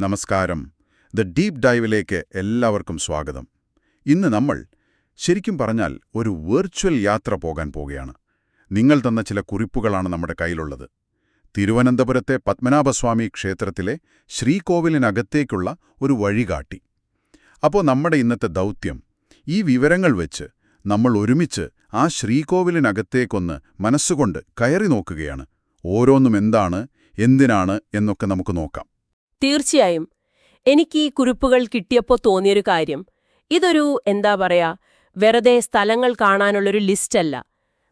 നമസ്കാരം. The deep ഡൈവിലേക്ക് എല്ലാവർക്കും സ്വാഗതം. ഇന്ന് നമ്മൾ ശരിക്കും പറഞ്ഞാൽ ഒരു വെർച്വൽ യാത്ര പോകാൻ പോകുകയാണ്. നിങ്ങൾ തന്ന ചില കുറിപ്പുകളാണ് നമ്മുടെ കയ്യിലുള്ളത്. തിരുവനന്തപുരത്തെ പത്മനാഭസ്വാമി ക്ഷേത്രത്തിലെ ശ്രീകോവിലിനകത്തേക്കുള്ള ഒരു വഴികാട്ടി. അപ്പോൾ നമ്മുടെ ഇന്നത്തെ ദൗത്യം ഈ വിവരങ്ങൾ വെച്ച് നമ്മൾ ഒരുമിച്ച് ആ ശ്രീകോവിലിനകത്തേക്കൊന്ന് മനസ്സുകൊണ്ട് കയറി നോക്കുകയാണ്. ഓരോന്നും എന്താണ്, എന്തിനാണ് എന്നൊക്കെ നമുക്ക് നോക്കാം. തീർച്ചയായും. എനിക്ക് ഈ കുറിപ്പുകൾ കിട്ടിയപ്പോൾ തോന്നിയൊരു കാര്യം, ഇതൊരു വെറുതെ സ്ഥലങ്ങൾ കാണാനുള്ളൊരു ലിസ്റ്റല്ല,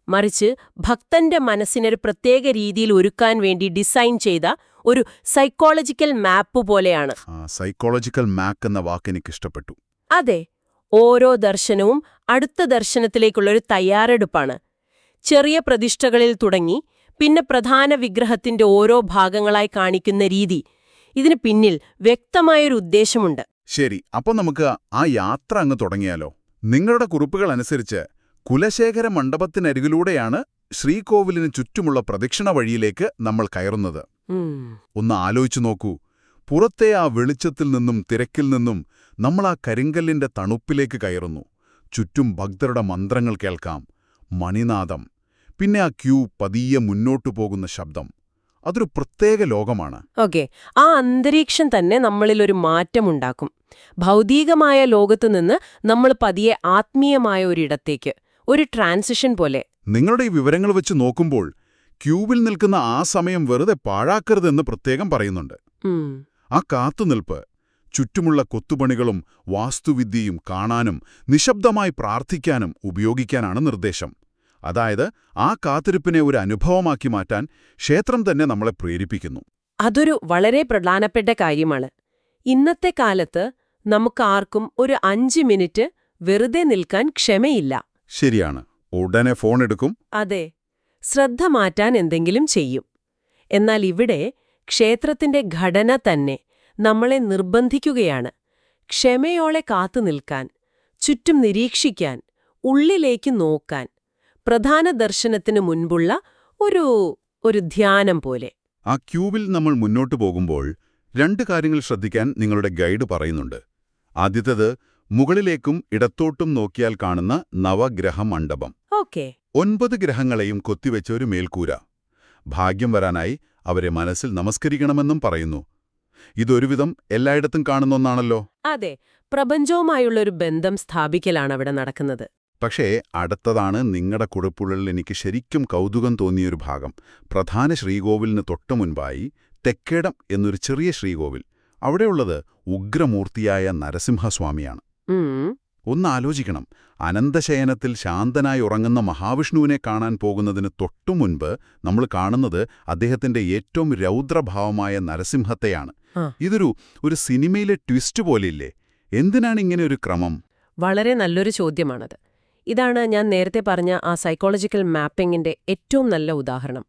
മറിച്ച് ഭക്തന്റെ മനസ്സിനൊരു പ്രത്യേക രീതിയിൽ ഒരുക്കാൻ വേണ്ടി ഡിസൈൻ ചെയ്ത ഒരു സൈക്കോളജിക്കൽ മാപ്പ് പോലെയാണ്. സൈക്കോളജിക്കൽ മാപ്പ് എന്ന വാക്ക് എനിക്ക് ഇഷ്ടപ്പെട്ടു. അതെ, ഓരോ ദർശനവും അടുത്ത ദർശനത്തിലേക്കുള്ളൊരു തയ്യാറെടുപ്പാണ്. ചെറിയ പ്രതിഷ്ഠകളിൽ തുടങ്ങി പിന്നെ പ്രധാന വിഗ്രഹത്തിന്റെ ഓരോ ഭാഗങ്ങളായി കാണിക്കുന്ന രീതി, ഇതിന് പിന്നിൽ വ്യക്തമായൊരു ഉദ്ദേശമുണ്ട്. ശരി, അപ്പോൾ നമുക്ക് ആ യാത്ര അങ്ങ് തുടങ്ങിയാലോ? നിങ്ങളുടെ കുറിപ്പുകൾ അനുസരിച്ച് കുലശേഖര മണ്ഡപത്തിനരികിലൂടെയാണ് ശ്രീകോവിലിന് ചുറ്റുമുള്ള പ്രദക്ഷിണ വഴിയിലേക്ക് നമ്മൾ കയറുന്നത്. ഒന്ന് ആലോചിച്ചു നോക്കൂ. പുറത്തെ ആ വെളിച്ചത്തിൽ നിന്നും തിരക്കിൽ നിന്നും നമ്മൾ ആ കരിങ്കല്ലിന്റെ തണുപ്പിലേക്ക് കയറുന്നു. ചുറ്റും ഭക്തരുടെ മന്ത്രങ്ങൾ കേൾക്കാം, മണിനാദം, പിന്നെ ആ ക്യൂ പതിയെ മുന്നോട്ടു പോകുന്ന ശബ്ദം. അതൊരു പ്രത്യേക ലോകമാണ്. ഓക്കെ, ആ അന്തരീക്ഷം തന്നെ നമ്മളിലൊരു മാറ്റമുണ്ടാക്കും. ഭൗതികമായ ലോകത്തുനിന്ന് നമ്മൾ പതിയെ ആത്മീയമായ ഒരിടത്തേക്ക്, ഒരു ട്രാൻസിഷൻ പോലെ. നിങ്ങളുടെ ഈ വിവരങ്ങൾ വെച്ച് നോക്കുമ്പോൾ ക്യൂവിൽ നിൽക്കുന്ന ആ സമയം വെറുതെ പാഴാക്കരുതെന്ന് പ്രത്യേകം പറയുന്നുണ്ട്. ആ കാത്തുനിൽപ്പ്, ചുറ്റുമുള്ള കൊത്തുപണികളും വാസ്തുവിദ്യയും കാണാനും നിശബ്ദമായി പ്രാർത്ഥിക്കാനും ഉപയോഗിക്കാനാണ് നിർദ്ദേശം. അതായത് ആ കാത്തിരിപ്പിനെ ഒരു അനുഭവമാക്കി മാറ്റാൻ ക്ഷേത്രം തന്നെ നമ്മളെ പ്രേരിപ്പിക്കുന്നു. അതൊരു വളരെ പ്രധാനപ്പെട്ട കാര്യമാണ്. ഇന്നത്തെ കാലത്ത് നമുക്കാർക്കും ഒരു 5 മിനിറ്റ് വെറുതെ നിൽക്കാൻ ക്ഷമയില്ല. ശരിയാണ്, ഉടനെ ഫോൺ എടുക്കും. അതെ, ശ്രദ്ധ മാറ്റാൻ എന്തെങ്കിലും ചെയ്യും. എന്നാൽ ഇവിടെ ക്ഷേത്രത്തിന്റെ ഘടന തന്നെ നമ്മളെ നിർബന്ധിക്കുകയാണ്. ക്ഷമയോടെ കാത്തുനിൽക്കാൻ, ചുറ്റും നിരീക്ഷിക്കാൻ, ഉള്ളിലേക്ക് നോക്കാൻ. പ്രധാന ദർശനത്തിന് മുൻപുള്ള ഒരു ധ്യാനം പോലെ. ആ ക്യൂവിൽ നമ്മൾ മുന്നോട്ടു പോകുമ്പോൾ 2 കാര്യങ്ങൾ ശ്രദ്ധിക്കാൻ നിങ്ങളുടെ ഗൈഡ് പറയുന്നുണ്ട്. ആദ്യത്തേത്, മുകളിലേക്കും ഇടത്തോട്ടും നോക്കിയാൽ കാണുന്ന നവഗ്രഹ മണ്ഡപം. ഓക്കെ. 9 ഗ്രഹങ്ങളെയും കൊത്തിവെച്ച ഒരു മേൽക്കൂര. ഭാഗ്യം വരാനായി അവരെ മനസ്സിൽ നമസ്കരിക്കണമെന്നും പറയുന്നു. ഇതൊരുവിധം എല്ലായിടത്തും കാണുന്ന ഒന്നാണല്ലോ. അതെ, പ്രപഞ്ചവുമായുള്ളൊരു ബന്ധം സ്ഥാപിക്കലാണ് അവിടെ നടക്കുന്നത്. പക്ഷേ അടുത്തതാണ് നിങ്ങളുടെ കുറിപ്പുകളിൽ എനിക്ക് ശരിക്കും കൗതുകം തോന്നിയൊരു ഭാഗം. പ്രധാന ശ്രീകോവിലിന് തൊട്ടുമുൻപായി തെക്കേടം എന്നൊരു ചെറിയ ശ്രീകോവിൽ. അവിടെയുള്ളത് ഉഗ്രമൂർത്തിയായ നരസിംഹസ്വാമിയാണ്. ഒന്ന് ആലോചിക്കണം, അനന്തശയനത്തിൽ ശാന്തനായി ഉറങ്ങുന്ന മഹാവിഷ്ണുവിനെ കാണാൻ പോകുന്നതിന് തൊട്ടുമുൻപ് നമ്മൾ കാണുന്നത് അദ്ദേഹത്തിന്റെ ഏറ്റവും രൗദ്രഭാവമായ നരസിംഹത്തെയാണ്. ഇതൊരു സിനിമയിലെ ട്വിസ്റ്റ് പോലെയില്ലേ? എന്തിനാണ് ഇങ്ങനെ ഒരു ക്രമം? വളരെ നല്ലൊരു ചോദ്യമാണത്. ഇതാണ് ഞാൻ നേരത്തെ പറഞ്ഞ ആ സൈക്കോളജിക്കൽ മാപ്പിംഗിന്റെ ഏറ്റവും നല്ല ഉദാഹരണം.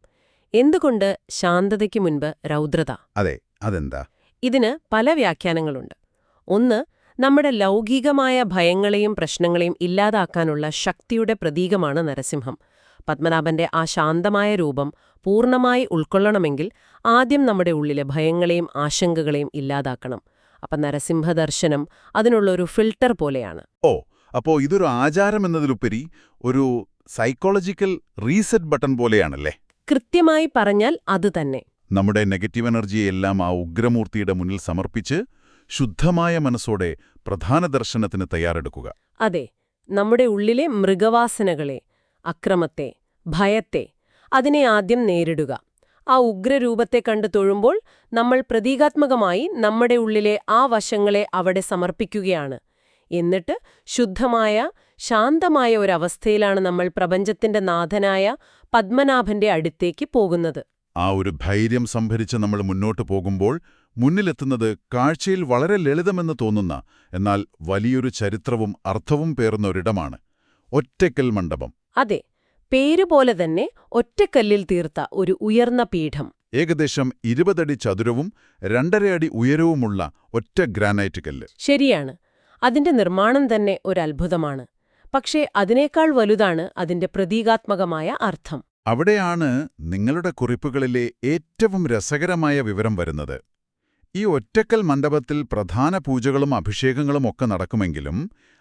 എന്തുകൊണ്ട് ശാന്തതയ്ക്ക് മുൻപ് രൗദ്രത? അതെ, അതെന്താ? ഇതിന് പല വ്യാഖ്യാനങ്ങളുണ്ട്. ഒന്ന്, നമ്മുടെ ലൗകികമായ ഭയങ്ങളെയും പ്രശ്നങ്ങളെയും ഇല്ലാതാക്കാനുള്ള ശക്തിയുടെ പ്രതീകമാണ് നരസിംഹം. പത്മനാഭന്റെ ആ ശാന്തമായ രൂപം പൂർണ്ണമായി ഉൾക്കൊള്ളണമെങ്കിൽ ആദ്യം നമ്മുടെ ഉള്ളിലെ ഭയങ്ങളെയും ആശങ്കകളെയും ഇല്ലാതാക്കണം. അപ്പം നരസിംഹദർശനം അതിനുള്ളൊരു ഫിൽട്ടർ പോലെയാണ്. അപ്പോൾ ഇതൊരു ആചാരം എന്നതിലുപരി ഒരു സൈക്കോളജിക്കൽ റീസെറ്റ് ബട്ടൺ പോലെയാണല്ലേ? കൃത്യമായി പറഞ്ഞാൽ അത് തന്നെ. നമ്മുടെ നെഗറ്റീവ് എനർജിയെല്ലാം ആ ഉഗ്രമൂർത്തിയുടെ മുന്നിൽ സമർപ്പിച്ച് ശുദ്ധമായ മനസ്സോടെ പ്രധാന ദർശനത്തിന് തയ്യാറെടുക്കുക. അതെ, നമ്മുടെ ഉള്ളിലെ മൃഗവാസനകളെ, അക്രമത്തെ, ഭയത്തെ, അതിനെ ആദ്യം നേരിടുക. ആ ഉഗ്രരൂപത്തെ കണ്ടു തൊഴുമ്പോൾ നമ്മൾ പ്രതീകാത്മകമായി നമ്മുടെ ഉള്ളിലെ ആ വശങ്ങളെ അവിടെ സമർപ്പിക്കുകയാണ്. എന്നിട്ട് ശുദ്ധമായ, ശാന്തമായ ഒരവസ്ഥയിലാണ് നമ്മൾ പ്രപഞ്ചത്തിന്റെ നാഥനായ പത്മനാഭന്റെ അടുത്തേക്ക് പോകുന്നത്. ആ ഒരു ധൈര്യം സംഭരിച്ച് നമ്മൾ മുന്നോട്ടു പോകുമ്പോൾ മുന്നിലെത്തുന്നത് കാഴ്ചയിൽ വളരെ ലളിതമെന്ന് തോന്നുന്ന, എന്നാൽ വലിയൊരു ചരിത്രവും അർത്ഥവും പേറുന്ന ഒരിടമാണ്. ഒറ്റക്കൽ മണ്ഡപം. അതെ, പേരുപോലെ തന്നെ ഒറ്റക്കല്ലിൽ തീർത്ത ഒരു ഉയർന്ന പീഠം. ഏകദേശം 20 അടി ചതുരവും 2.5 അടി ഉയരവുമുള്ള ഒറ്റ ഗ്രാനൈറ്റ് കല്ല്. ശരിയാണ്, അതിന്റെ നിർമ്മാണം തന്നെ ഒരത്ഭുതമാണ്. പക്ഷേ അതിനേക്കാൾ വലുതാണ് അതിന്റെ പ്രതീകാത്മകമായ അർത്ഥം. അവിടെയാണ് നിങ്ങളുടെ കുറിപ്പുകളിലെ ഏറ്റവും രസകരമായ വിവരം വരുന്നത്. ഈ ഒറ്റക്കൽ മണ്ഡപത്തിൽ പ്രധാന പൂജകളും അഭിഷേകങ്ങളും ഒക്കെ നടക്കുമെങ്കിലും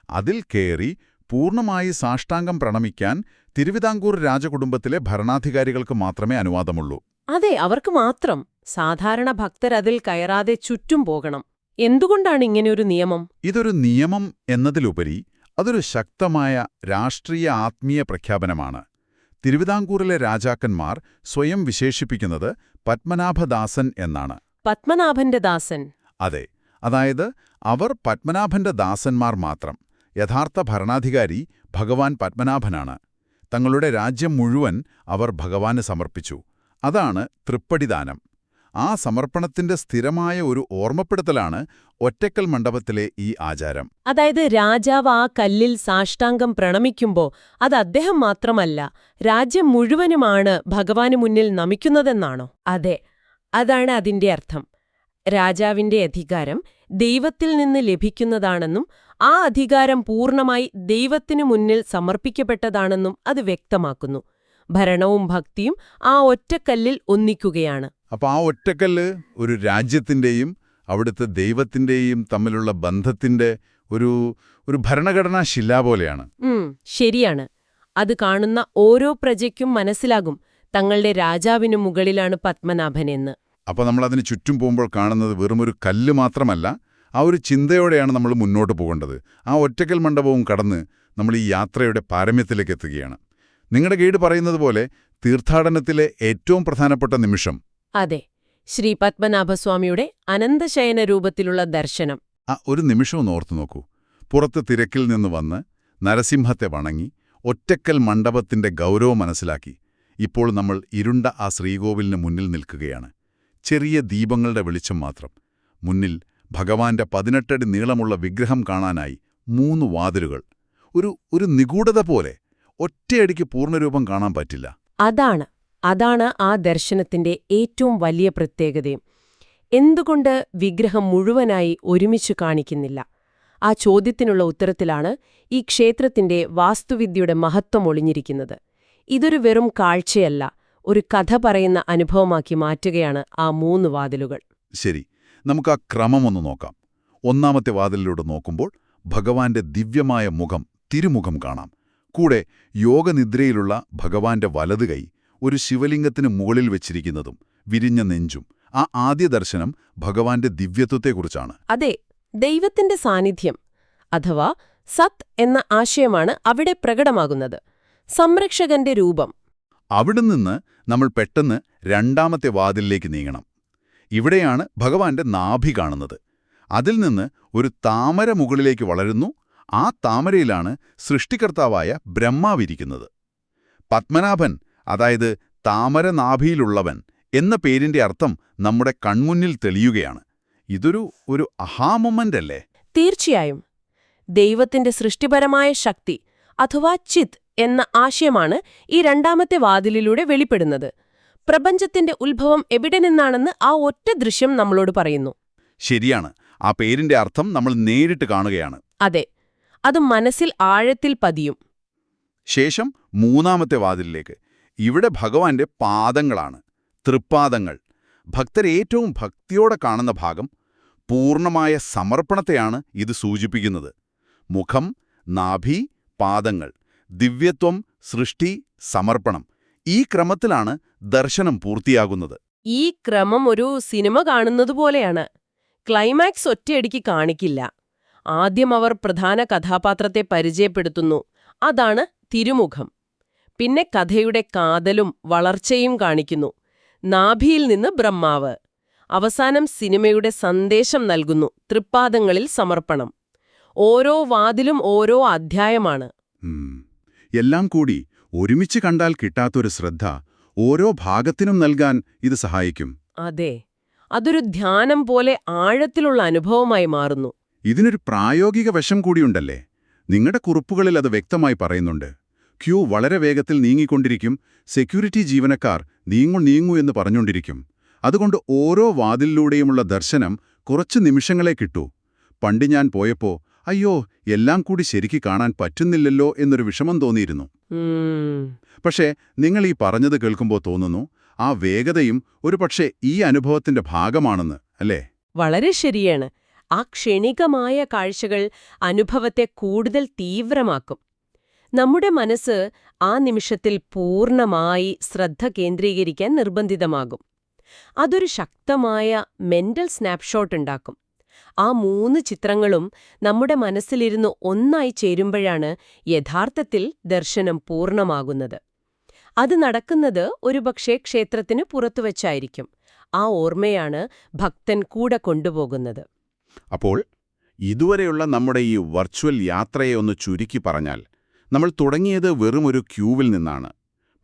അതിൽ കയറി പൂർണ്ണമായി സാഷ്ടാംഗം പ്രണമിക്കാൻ തിരുവിതാംകൂർ രാജകുടുംബത്തിലെ ഭരണാധികാരികൾക്ക് മാത്രമേ അനുവാദമുള്ളൂ. അതെ, അവർക്ക് മാത്രം. സാധാരണ ഭക്തരതിൽ കയറാതെ ചുറ്റും പോകണം. എന്തുകൊണ്ടാണ് ഇങ്ങനെയൊരു നിയമം? ഇതൊരു നിയമം എന്നതിലുപരി അതൊരു ശക്തമായ രാഷ്ട്രീയ ആത്മീയ പ്രഖ്യാപനമാണ്. തിരുവിതാംകൂറിലെ രാജാക്കന്മാർ സ്വയം വിശേഷിപ്പിക്കുന്നത് പത്മനാഭദാസൻ എന്നാണ്. പത്മനാഭന്റെ ദാസൻ? അതെ, അതായത് അവർ പത്മനാഭന്റെ ദാസന്മാർ മാത്രം. യഥാർത്ഥ ഭരണാധികാരി ഭഗവാൻ പത്മനാഭനാണ്. തങ്ങളുടെ രാജ്യം മുഴുവൻ അവർ ഭഗവാന് സമർപ്പിച്ചു. അതാണ് തൃപ്പടിദാനം. ആ സമർപ്പണത്തിന്റെ സ്ഥിരമായ ഒരു ഓർമ്മപ്പെടുത്തലാണ് ഒറ്റക്കൽ മണ്ഡപത്തിലെ ഈ ആചാരം. അതായത് രാജാവ് ആ കല്ലിൽ സാഷ്ടാംഗം പ്രണമിക്കുമ്പോ അത് അദ്ദേഹം മാത്രമല്ല, രാജ്യം മുഴുവനുമാണ് ഭഗവാന് മുന്നിൽ നമിക്കുന്നതെന്നാണോ? അതെ, അതാണ് അതിന്റെ അർത്ഥം. രാജാവിന്റെ അധികാരം ദൈവത്തിൽ നിന്ന് ലഭിക്കുന്നതാണെന്നും ആ അധികാരം പൂർണ്ണമായി ദൈവത്തിനു മുന്നിൽ സമർപ്പിക്കപ്പെട്ടതാണെന്നും അത് വ്യക്തമാക്കുന്നു. ഭരണവും ഭക്തിയും ആ ഒറ്റക്കല്ലിൽ ഒന്നിക്കുകയാണ്. അപ്പോൾ ആ ഒറ്റക്കല്ല് ഒരു രാജ്യത്തിന്റെയും അവിടുത്തെ ദൈവത്തിന്റെയും തമ്മിലുള്ള ബന്ധത്തിന്റെ ഒരു ഭരണഘടനാ ശില പോലെയാണ്. ശരിയാണ്. അത് കാണുന്ന ഓരോ പ്രജയ്ക്കും മനസ്സിലാകും തങ്ങളുടെ രാജാവിനു മുകളിലാണ് പത്മനാഭനെന്ന്. അപ്പോൾ നമ്മൾ അതിന് ചുറ്റും പോകുമ്പോൾ കാണുന്നത് വെറുമൊരു കല്ല് മാത്രമല്ല, ആ ഒരു ചിന്തയോടെയാണ് നമ്മൾ മുന്നോട്ട് പോകേണ്ടത്. ആ ഒറ്റക്കൽ മണ്ഡപവും കടന്ന് നമ്മൾ ഈ യാത്രയുടെ പാരമ്യത്തിലേക്ക് എത്തുകയാണ്. നിങ്ങളുടെ ഗൈഡ് പറയുന്നത് പോലെ തീർത്ഥാടനത്തിലെ ഏറ്റവും പ്രധാനപ്പെട്ട നിമിഷം. അതെ, ശ്രീ പത്മനാഭസ്വാമിയുടെ അനന്തശയന രൂപത്തിലുള്ള ദർശനം. ആ ഒരു നിമിഷവും ഓർത്തു നോക്കൂ. പുറത്ത് തിരക്കിൽ നിന്ന് വന്ന് നരസിംഹത്തെ വണങ്ങി ഒറ്റക്കൽ മണ്ഡപത്തിന്റെ ഗൗരവം മനസ്സിലാക്കി ഇപ്പോൾ നമ്മൾ ഇരുണ്ട ആ ശ്രീകോവിലിന് മുന്നിൽ നിൽക്കുകയാണ്. ചെറിയ ദീപങ്ങളുടെ വെളിച്ചം മാത്രം. മുന്നിൽ ഭഗവാന്റെ 18 അടി നീളമുള്ള വിഗ്രഹം കാണാനായി 3 വാതിലുകൾ. ഒരു നിഗൂഢത പോലെ. ഒറ്റയടിക്ക് പൂർണ്ണരൂപം കാണാൻ പറ്റില്ല. അതാണ് ആ ദർശനത്തിന്റെ ഏറ്റവും വലിയ പ്രത്യേകതയും. എന്തുകൊണ്ട് വിഗ്രഹം മുഴുവനായി ഒരുമിച്ചു കാണിക്കുന്നില്ല? ആ ചോദ്യത്തിനുള്ള ഉത്തരത്തിലാണ് ഈ ക്ഷേത്രത്തിന്റെ വാസ്തുവിദ്യയുടെ മഹത്വം ഒളിഞ്ഞിരിക്കുന്നത്. ഇതൊരു വെറും കാഴ്ചയല്ല, ഒരു കഥ പറയുന്ന അനുഭവമാക്കി മാറ്റുകയാണ് ആ 3 വാതിലുകൾ. ശരി, നമുക്ക് ആ ക്രമമൊന്ന് നോക്കാം. ഒന്നാമത്തെ വാതിലിലൂടെ നോക്കുമ്പോൾ ഭഗവാന്റെ ദിവ്യമായ മുഖം, തിരുമുഖം കാണാം. കൂടെ യോഗനിദ്രയിലുള്ള ഭഗവാന്റെ വലതുകൈ ഒരു ശിവലിംഗത്തിന് മുകളിൽ വെച്ചിരിക്കുന്നതും വിരിഞ്ഞ നെഞ്ചും. ആ ആദ്യ ദർശനം ഭഗവാന്റെ ദിവ്യത്വത്തെക്കുറിച്ചാണ്. അതെ, ദൈവത്തിന്റെ സാന്നിധ്യം അഥവാ സത് എന്ന ആശയമാണ് അവിടെ പ്രകടമാകുന്നത്. സംരക്ഷകന്റെ രൂപം. അവിടെ നിന്ന് നമ്മൾ പെട്ടെന്ന് രണ്ടാമത്തെ വാതിലിലേക്ക് നീങ്ങണം. ഇവിടെയാണ് ഭഗവാന്റെ നാഭി കാണുന്നത്. അതിൽ നിന്ന് ഒരു താമര മുകളിലേക്ക് വളരുന്നു. ആ താമരയിലാണ് സൃഷ്ടികർത്താവായ ബ്രഹ്മാവിരിക്കുന്നത്. പത്മനാഭൻ, അതായത് താമരനാഭിയിലുള്ളവൻ എന്ന പേരിന്റെ അർത്ഥം നമ്മുടെ കൺമുന്നിൽ തെളിയുകയാണ്. ഇതൊരു അഹാമൊമന്റ് അല്ലേ? തീർച്ചയായും. ദൈവത്തിന്റെ സൃഷ്ടിപരമായ ശക്തി അഥവാ ചിത് എന്ന ആശയമാണ് ഈ രണ്ടാമത്തെ വാതിലിലൂടെ വെളിപ്പെടുന്നത്. പ്രപഞ്ചത്തിന്റെ ഉത്ഭവം എവിടെ നിന്നാണെന്ന് ആ ഒറ്റ ദൃശ്യം നമ്മളോട് പറയുന്നു. ശരിയാണ്, ആ പേരിന്റെ അർത്ഥം നമ്മൾ നേരിട്ട് കാണുകയാണ്. അതെ, അത് മനസ്സിൽ ആഴത്തിൽ പതിയും. ശേഷം മൂന്നാമത്തെ വാതിലിലേക്ക്. ഇവിടെ ഭഗവാന്റെ പാദങ്ങളാണ്, തൃപ്പാദങ്ങൾ. ഭക്തർ ഏറ്റവും ഭക്തിയോടെ കാണുന്ന ഭാഗം. പൂർണ്ണമായ സമർപ്പണത്തെയാണ് ഇത് സൂചിപ്പിക്കുന്നത്. മുഖം, നാഭി, പാദങ്ങൾ. ദിവ്യത്വം, സൃഷ്ടി, സമർപ്പണം. ഈ ക്രമത്തിലാണ് ദർശനം പൂർത്തിയാകുന്നത്. ഈ ക്രമം ഒരു സിനിമ കാണുന്നതുപോലെയാണ്. ക്ലൈമാക്സ് ഒറ്റയടിക്ക് കാണിക്കില്ല. ആദ്യം അവർ പ്രധാന കഥാപാത്രത്തെ പരിചയപ്പെടുത്തുന്നു. അതാണ് തിരുമുഖം. പിന്നെ കഥയുടെ കാതലും വളർച്ചയും കാണിക്കുന്നു. നാഭിയിൽ നിന്ന് ബ്രഹ്മാവ്. അവസാനം സിനിമയുടെ സന്ദേശം നൽകുന്നു. തൃപ്പാദങ്ങളിൽ സമർപ്പണം. ഓരോ വാതിലും ഓരോ അധ്യായമാണ്. എല്ലാം കൂടി ഒരുമിച്ച് കണ്ടാൽ കിട്ടാത്തൊരു ശ്രദ്ധ ഓരോ ഭാഗത്തിനും നൽകാൻ ഇത് സഹായിക്കും. അതെ, അതൊരു ധ്യാനം പോലെ ആഴത്തിലുള്ള അനുഭവമായി മാറുന്നു. ഇതിനൊരു പ്രായോഗിക വശം കൂടിയുണ്ടല്ലേ? നിങ്ങളുടെ കുറിപ്പുകളിൽ അത് വ്യക്തമായി പറയുന്നുണ്ട്. ക്യൂ വളരെ വേഗത്തിൽ നീങ്ങിക്കൊണ്ടിരിക്കും. സെക്യൂരിറ്റി ജീവനക്കാർ നീങ്ങൂ എന്ന് പറഞ്ഞുകൊണ്ടിരിക്കും. അതുകൊണ്ട് ഓരോ വാതിലിലൂടെയുമുള്ള ദർശനം കുറച്ച് നിമിഷങ്ങളെ കിട്ടൂ. പണ്ട് ഞാൻ പോയപ്പോ അയ്യോ, എല്ലാം കൂടി ശരിക്ക് കാണാൻ പറ്റുന്നില്ലല്ലോ എന്നൊരു വിഷമം തോന്നിയിരുന്നു. പക്ഷേ നിങ്ങൾ ഈ പറഞ്ഞത് കേൾക്കുമ്പോൾ തോന്നുന്നു ആ വേഗതയും ഒരുപക്ഷെ ഈ അനുഭവത്തിന്റെ ഭാഗമാണെന്ന്, അല്ലേ? വളരെ ശരിയാണ്. ആ ക്ഷണികമായ കാഴ്ചകൾ അനുഭവത്തെ കൂടുതൽ തീവ്രമാക്കും. നമ്മുടെ മനസ്സ് ആ നിമിഷത്തിൽ പൂർണ്ണമായി ശ്രദ്ധ കേന്ദ്രീകരിക്കാൻ നിർബന്ധിതമാകും. അതൊരു ശക്തമായ മെന്റൽ സ്നാപ്ഷോട്ട് ഉണ്ടാക്കും. ആ 3 ചിത്രങ്ങളും നമ്മുടെ മനസ്സിലിരുന്ന് ഒന്നായി ചേരുമ്പോഴാണ് യഥാർത്ഥത്തിൽ ദർശനം പൂർണ്ണമാകുന്നത്. അത് നടക്കുന്നത് ഒരുപക്ഷേ ക്ഷേത്രത്തിന് പുറത്തുവച്ചായിരിക്കും. ആ ഓർമ്മയാണ് ഭക്തൻ കൂടെ കൊണ്ടുപോകുന്നത്. അപ്പോൾ ഇതുവരെയുള്ള നമ്മുടെ ഈ വെർച്വൽ യാത്രയെ ഒന്ന് ചുരുക്കി പറഞ്ഞാൽ, നമ്മൾ തുടങ്ങിയത് വെറുമൊരു ക്യൂവിൽ നിന്നാണ്.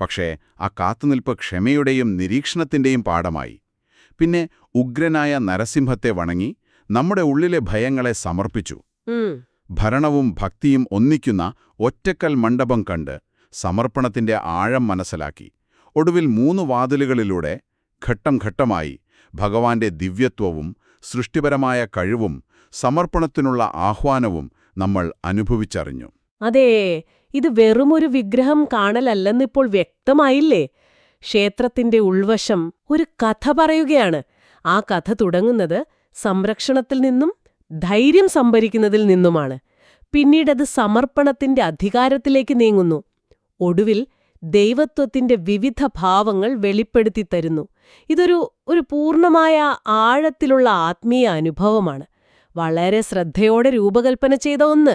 പക്ഷേ ആ കാത്തുനിൽപ്പ് ക്ഷമയുടെയും നിരീക്ഷണത്തിന്റെയും പാഠമായി. പിന്നെ ഉഗ്രനായ നരസിംഹത്തെ വണങ്ങി നമ്മുടെ ഉള്ളിലെ ഭയങ്ങളെ സമർപ്പിച്ചു. ഭരണവും ഭക്തിയും ഒന്നിക്കുന്ന ഒറ്റക്കൽ മണ്ഡപം കണ്ട് സമർപ്പണത്തിന്റെ ആഴം മനസ്സിലാക്കി. ഒടുവിൽ 3 വാതിലുകളിലൂടെ ഘട്ടം ഘട്ടമായി ഭഗവാന്റെ ദിവ്യത്വവും സൃഷ്ടിപരമായ കഴിവും സമർപ്പണത്തിനുള്ള ആഹ്വാനവും നമ്മൾ അനുഭവിച്ചറിഞ്ഞു. അതേ, ഇത് വെറുമൊരു വിഗ്രഹം കാണലല്ലെന്നിപ്പോൾ വ്യക്തമായില്ലേ? ക്ഷേത്രത്തിന്റെ ഉൾവശം ഒരു കഥ പറയുകയാണ്. ആ കഥ തുടങ്ങുന്നത് സംരക്ഷണത്തിൽ നിന്നും ധൈര്യം സംഭരിക്കുന്നതിൽ നിന്നുമാണ്. പിന്നീടത് സമർപ്പണത്തിന്റെ അധികാരത്തിലേക്ക് നീങ്ങുന്നു. ഒടുവിൽ ദൈവത്വത്തിന്റെ വിവിധ ഭാവങ്ങൾ വെളിപ്പെടുത്തി തരുന്നു. ഇതൊരു പൂർണ്ണമായ ആഴത്തിലുള്ള ആത്മീയ അനുഭവമാണ്. വളരെ ശ്രദ്ധയോടെ രൂപകൽപ്പന ചെയ്ത ഒന്ന്.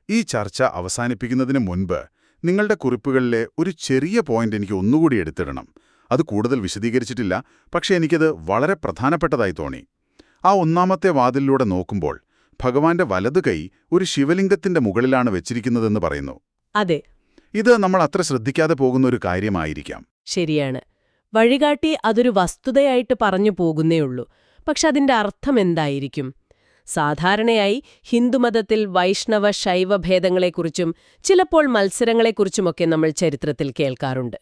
ഈ ചർച്ച അവസാനിപ്പിക്കുന്നതിന് മുൻപ് നിങ്ങളുടെ കുറിപ്പുകളിലെ ഒരു ചെറിയ പോയിന്റ് എനിക്ക് ഒന്നുകൂടി എടുത്തിടണം. അത് കൂടുതൽ വിശദീകരിച്ചിട്ടില്ല, പക്ഷേ എനിക്കത് വളരെ പ്രധാനപ്പെട്ടതായി തോന്നി. ആ 1ാമത്തെ വാതിലിലൂടെ നോക്കുമ്പോൾ ഭഗവാന്റെ വലതുകൈ ഒരു ശിവലിംഗത്തിന്റെ മുകളിലാണ് വെച്ചിരിക്കുന്നതെന്ന് പറയുന്നു. അതെ, ഇത് നമ്മൾ അത്ര ശ്രദ്ധിക്കാതെ പോകുന്ന ഒരു കാര്യമായിരിക്കാം. ശരിയാണ്. വഴികാട്ടി അതൊരു വസ്തുതയായിട്ട് പറഞ്ഞു പോകുന്നേയുള്ളൂ. പക്ഷെ അതിന്റെ അർത്ഥം എന്തായിരിക്കും? സാധാരണയായി ഹിന്ദുമതത്തിൽ വൈഷ്ണവ ശൈവ ഭേദങ്ങളെക്കുറിച്ചും ചിലപ്പോൾ മത്സരങ്ങളെക്കുറിച്ചുമൊക്കെ നമ്മൾ ചരിത്രത്തിൽ കേൾക്കാറുണ്ട്.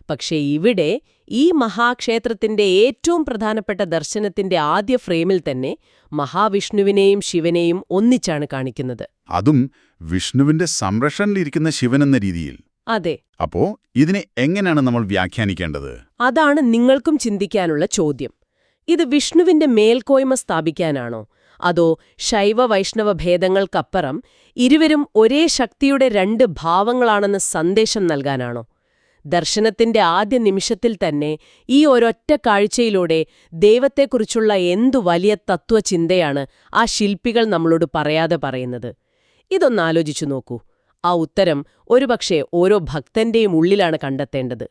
പക്ഷേ ഇവിടെ ഈ മഹാക്ഷേത്രത്തിന്റെ ഏറ്റവും പ്രധാനപ്പെട്ട ദർശനത്തിന്റെ ആദ്യ ഫ്രെയിമിൽ തന്നെ മഹാവിഷ്ണുവിനെയും ശിവനെയും ഒന്നിച്ചാണ് കാണിക്കുന്നത്. അതും വിഷ്ണുവിന്റെ സംരക്ഷണയിലിരിക്കുന്ന ശിവനെന്ന രീതിയിൽ. അതെ. അപ്പോ ഇതിനെ എങ്ങനെയാണ് നമ്മൾ വ്യാഖ്യാനിക്കേണ്ടത്? അതാണ് നിങ്ങൾക്കും ചിന്തിക്കാനുള്ള ചോദ്യം. ഇത് വിഷ്ണുവിന്റെ മേൽക്കോയ്മ സ്ഥാപിക്കാനാണോ, അതോ ശൈവ വൈഷ്ണവ ഭേദങ്ങൾക്കപ്പുറം ഇരുവരും ഒരേ ശക്തിയുടെ 2 ഭാവങ്ങളാണെന്ന സന്ദേശം നൽകാനാണോ? ദർശനത്തിന്റെ ആദ്യ നിമിഷത്തിൽ തന്നെ ഈ ഒരൊറ്റ കാഴ്ചയിലൂടെ ദൈവത്തെക്കുറിച്ചുള്ള എന്തു വലിയ തത്വചിന്തയാണ് ആ ശില്പികൾ നമ്മളോട് പറയാതെ പറയുന്നത്? ഇതൊന്നാലോചിച്ചു നോക്കൂ. ആ ഉത്തരം ഒരുപക്ഷെ ഓരോ ഭക്തന്റെയും ഉള്ളിലാണ് കണ്ടെത്തേണ്ടത്.